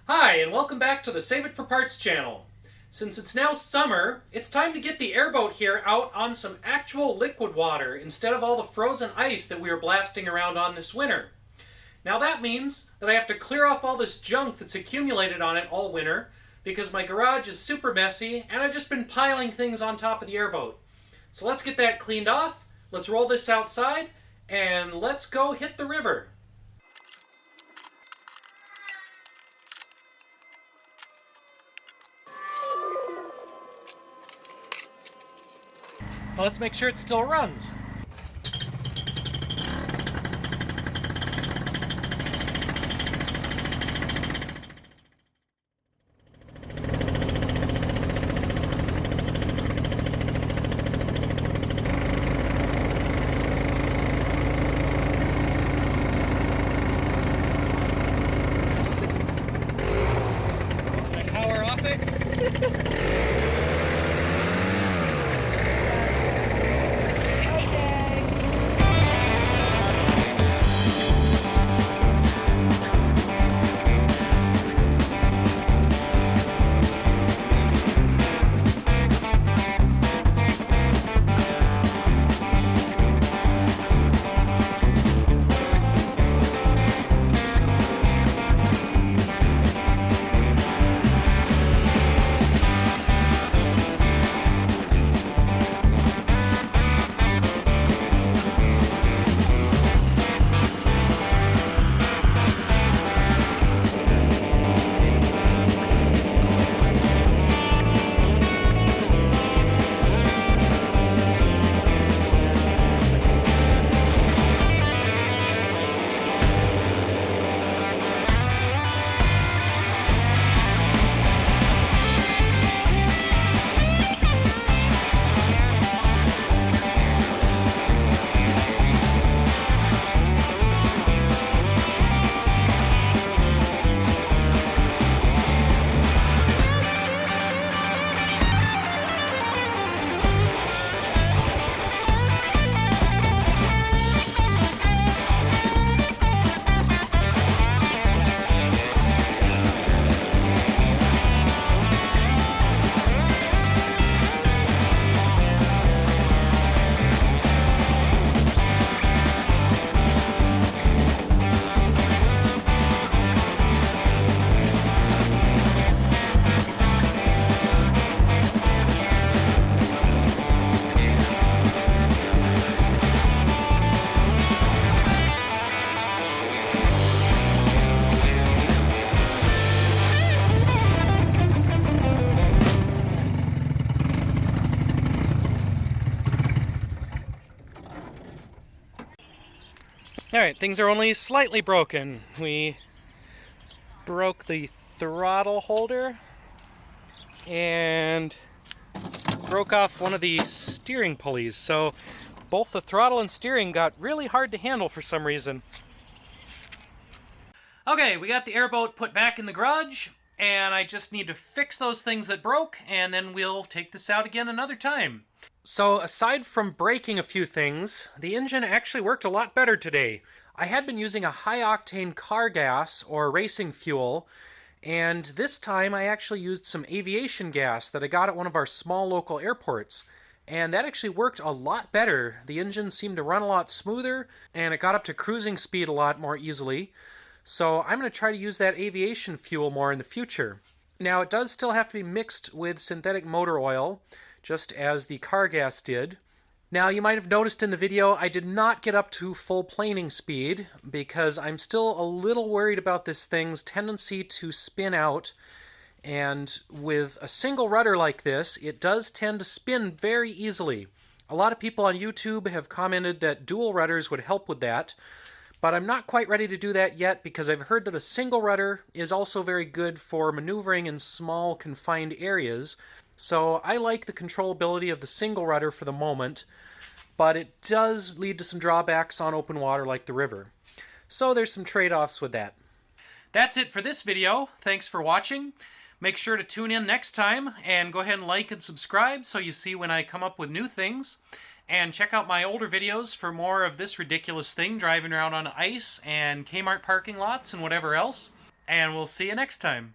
Hi, and welcome back to the Save It for Parts channel. Since it's now summer, it's time to get the airboat here out on some actual liquid water instead of all the frozen ice that we were blasting around on this winter. Now that means that I have to clear off all this junk that's accumulated on it all winter because my garage is super messy and I've just been piling things on top of the airboat. So let's get that cleaned off, let's roll this outside, and let's go hit the river. Well, let's make sure it still runs. Can I power off it? Alright, things are only slightly broken. We broke the throttle holder and broke off one of the steering pulleys, so both the throttle and steering got really hard to handle for some reason. Okay, we got the airboat put back in the garage, and I just need to fix those things that broke, and then we'll take this out again another time. So aside from breaking a few things, the engine actually worked a lot better today. I had been using a high-octane car gas, or racing fuel, and this time I actually used some aviation gas that I got at one of our small local airports. And that actually worked a lot better. The engine seemed to run a lot smoother, and it got up to cruising speed a lot more easily. So I'm going to try to use that aviation fuel more in the future. Now, it does still have to be mixed with synthetic motor oil, just as the car gas did. Now, you might have noticed in the video I did not get up to full planing speed because I'm still a little worried about this thing's tendency to spin out. And with a single rudder like this, it does tend to spin very easily. A lot of people on YouTube have commented that dual rudders would help with that, but I'm not quite ready to do that yet because I've heard that a single rudder is also very good for maneuvering in small, confined areas. So I like the controllability of the single rudder for the moment, but it does lead to some drawbacks on open water like the river. So there's some trade-offs with that. That's it for this video. Thanks for watching. Make sure to tune in next time and go ahead and like and subscribe so you see when I come up with new things. And check out my older videos for more of this ridiculous thing, driving around on ice and Kmart parking lots and whatever else. and we'll see you next time.